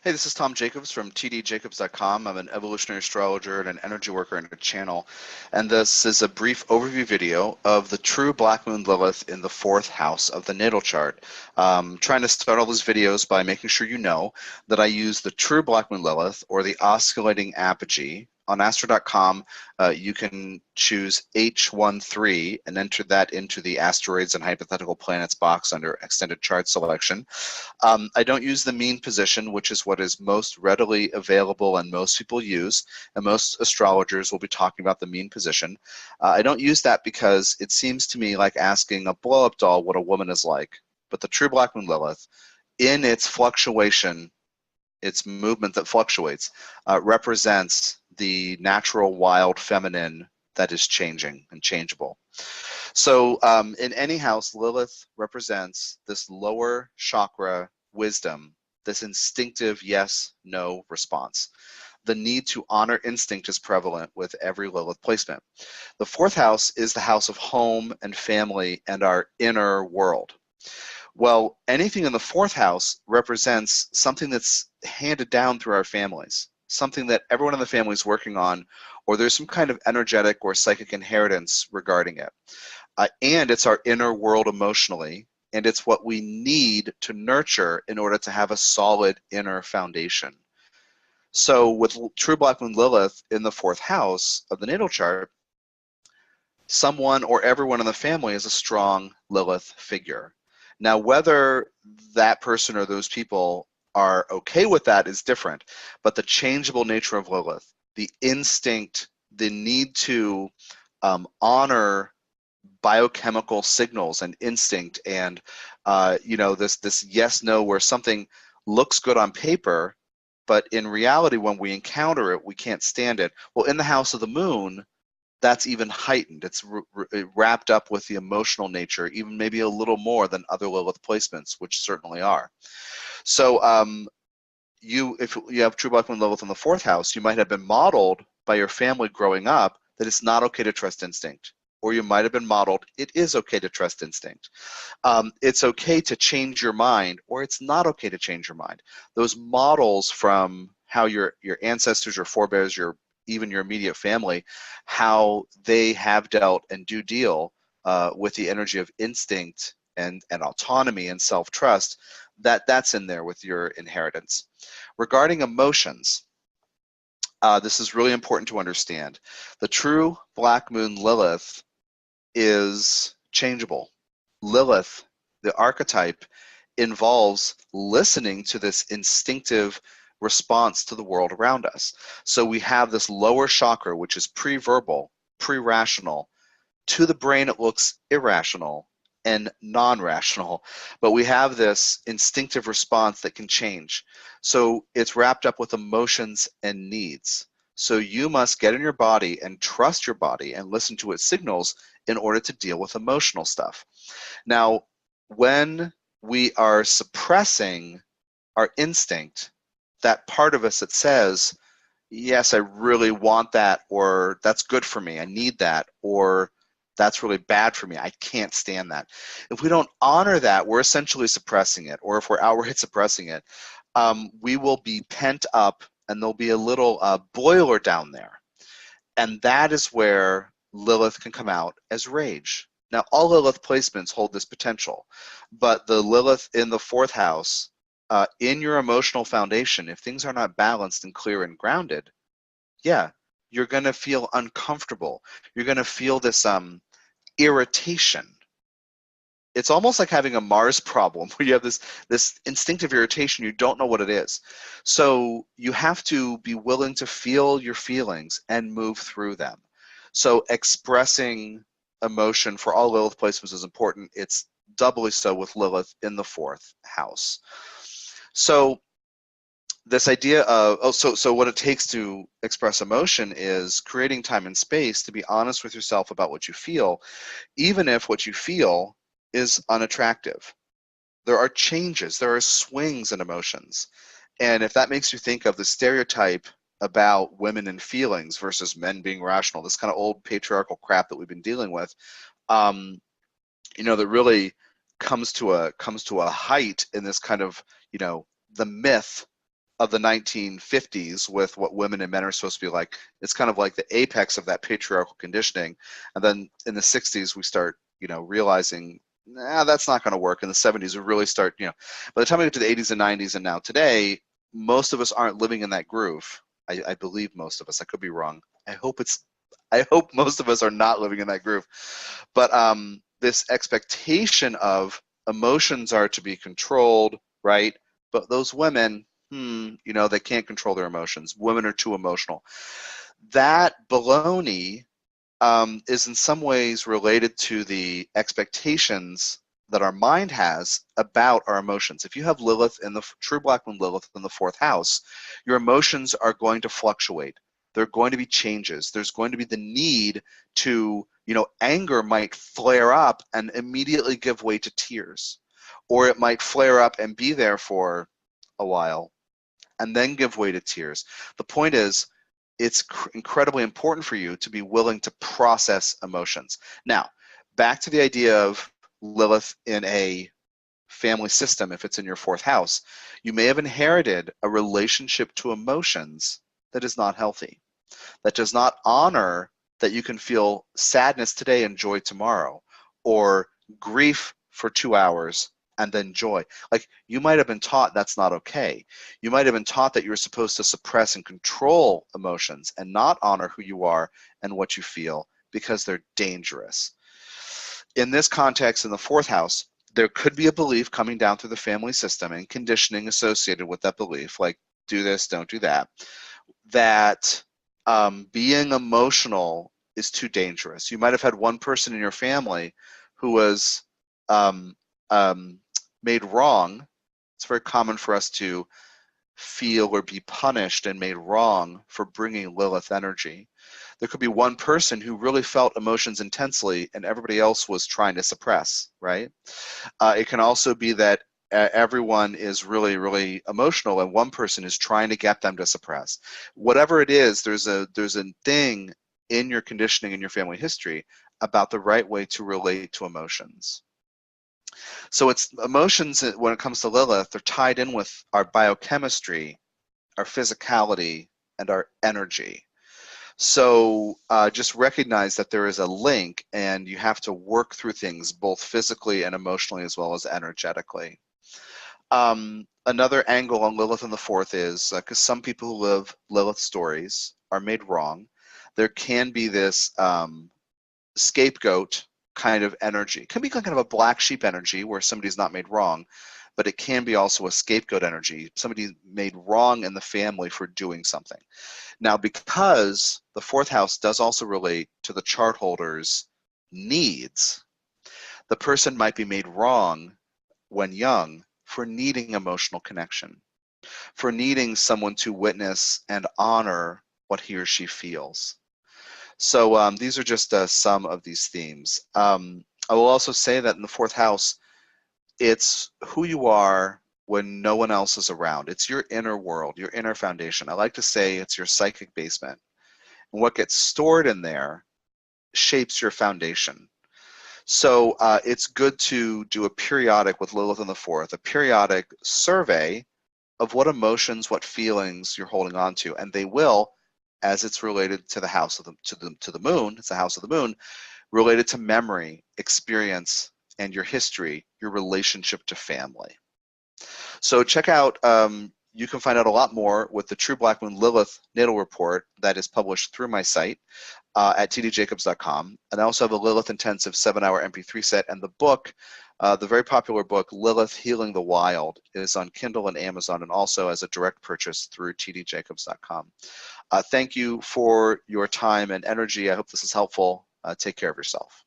Hey, this is Tom Jacobs from tdjacobs.com. I'm an evolutionary astrologer and an energy worker in a channel. And this is a brief overview video of the true Black Moon Lilith in the 4th house of the natal chart. Trying to start all these videos by making sure you know that I use the true Black Moon Lilith, or the oscillating apogee. On astro.com, you can choose H13 and enter that into the asteroids and hypothetical planets box under extended chart selection. I don't use the mean position, which is what is most readily available and most people use, and most astrologers will be talking about the mean position. I don't use that because it seems to me like asking a blow-up doll what a woman is like. But the true Black Moon Lilith, in its fluctuation, its movement that fluctuates, represents the natural wild feminine that is changing and changeable. So in any house, Lilith represents this lower chakra wisdom, this instinctive yes-no response. The need to honor instinct is prevalent with every Lilith placement. The 4th house is the house of home and family and our inner world. Well, anything in the 4th house represents something that's handed down through our families, something that everyone in the family is working on, or there's some kind of energetic or psychic inheritance regarding it. And it's our inner world emotionally, and it's what we need to nurture in order to have a solid inner foundation. So with true Black Moon Lilith in the 4th house of the natal chart, someone or everyone in the family is a strong Lilith figure. Now, whether that person or those people are okay with that is different, but the changeable nature of Lilith, the instinct, the need to honor biochemical signals and instinct, and this yes-no, where something looks good on paper, but in reality, when we encounter it, we can't stand it. Well, in the house of the moon, that's even heightened. It's wrapped up with the emotional nature, even maybe a little more than other Lilith placements, which certainly are. So if you have true Black Moon Lilith in the 4th house, you might have been modeled by your family growing up that it's not okay to trust instinct. Or you might have been modeled, it is okay to trust instinct. It's okay to change your mind, or it's not okay to change your mind. Those models from how your ancestors, your forebears, even your immediate family, how they have dealt and do deal with the energy of instinct and autonomy and self-trust, that's in there with your inheritance. Regarding emotions, this is really important to understand. The true Black Moon Lilith is changeable. Lilith, the archetype, involves listening to this instinctive response to the world around us. So we have this lower chakra, which is pre-verbal, pre-rational. To the brain, it looks irrational and non-rational, but we have this instinctive response that can change. So it's wrapped up with emotions and needs. So you must get in your body and trust your body and listen to its signals in order to deal with emotional stuff. Now, when we are suppressing our instinct, that part of us that says, yes, I really want that, or that's good for me, I need that, or that's really bad for me, I can't stand that. If we don't honor that, we're essentially suppressing it, or if we're outright suppressing it, we will be pent up and there'll be a little boiler down there. And that is where Lilith can come out as rage. Now, all Lilith placements hold this potential, but the Lilith in the 4th house, in your emotional foundation, if things are not balanced and clear and grounded, yeah, you're going to feel uncomfortable. You're going to feel this irritation. It's almost like having a Mars problem where you have this instinctive irritation, you don't know what it is. So you have to be willing to feel your feelings and move through them. So expressing emotion for all Lilith placements is important. It's doubly so with Lilith in the 4th house. So this idea of, so what it takes to express emotion is creating time and space to be honest with yourself about what you feel, even if what you feel is unattractive. There are changes, there are swings in emotions. And if that makes you think of the stereotype about women and feelings versus men being rational, this kind of old patriarchal crap that we've been dealing with, that really comes to a height in this kind of, the myth of the 1950s with what women and men are supposed to be like. It's kind of like the apex of that patriarchal conditioning. And then in the 60s, we start, realizing, nah, that's not going to work. In the 70s, we really start, by the time we get to the 80s and 90s and now today, most of us aren't living in that groove. I believe most of us. I could be wrong. I hope most of us are not living in that groove. But this expectation of emotions are to be controlled, right? But those women, they can't control their emotions. Women are too emotional. That baloney is in some ways related to the expectations that our mind has about our emotions. If you have Lilith in the true black moon Lilith in the 4th house, your emotions are going to fluctuate. There are going to be changes. There's going to be the need to, anger might flare up and immediately give way to tears. Or it might flare up and be there for a while and then give way to tears. The point is, it's incredibly important for you to be willing to process emotions. Now, back to the idea of Lilith in a family system, if it's in your 4th house, you may have inherited a relationship to emotions that is not healthy, that does not honor that you can feel sadness today and joy tomorrow, or grief for 2 hours and then joy. Like, you might have been taught that's not okay. You might have been taught that you're supposed to suppress and control emotions and not honor who you are and what you feel because they're dangerous. In this context, in the 4th house, there could be a belief coming down through the family system and conditioning associated with that belief, like do this, don't do that, that being emotional is too dangerous. You might have had one person in your family who was made wrong. It's very common for us to feel or be punished and made wrong for bringing Lilith energy. There could be one person who really felt emotions intensely and everybody else was trying to suppress, right? It can also be that everyone is really, really emotional and one person is trying to get them to suppress. Whatever it is, there's a thing in your conditioning in your family history about the right way to relate to emotions. So it's emotions, when it comes to Lilith, they're tied in with our biochemistry, our physicality, and our energy. So just recognize that there is a link and you have to work through things both physically and emotionally as well as energetically. Another angle on Lilith in the 4th is, because some people who live Lilith stories are made wrong, there can be this scapegoat kind of energy. It can be kind of a black sheep energy where somebody's not made wrong, but it can be also a scapegoat energy. Somebody made wrong in the family for doing something. Now, because the 4th house does also relate to the chart holder's needs, the person might be made wrong when young for needing emotional connection, for needing someone to witness and honor what he or she feels. So these are just some of these themes. I will also say that in the 4th house, it's who you are when no one else is around. It's your inner world, your inner foundation. I like to say it's your psychic basement. And what gets stored in there shapes your foundation. So it's good to do a periodic with Lilith in the 4th, a periodic survey of what emotions, what feelings you're holding on to, and they will, as it's related to the house of the moon, it's the house of the moon, related to memory, experience, and your history, your relationship to family. So check out, you can find out a lot more with the True Black Moon Lilith Natal Report that is published through my site at tdjacobs.com. And I also have a Lilith Intensive 7-hour MP3 set, and the book, the very popular book, Lilith Healing the Wild, is on Kindle and Amazon, and also as a direct purchase through tdjacobs.com. Thank you for your time and energy. I hope this is helpful. Take care of yourself.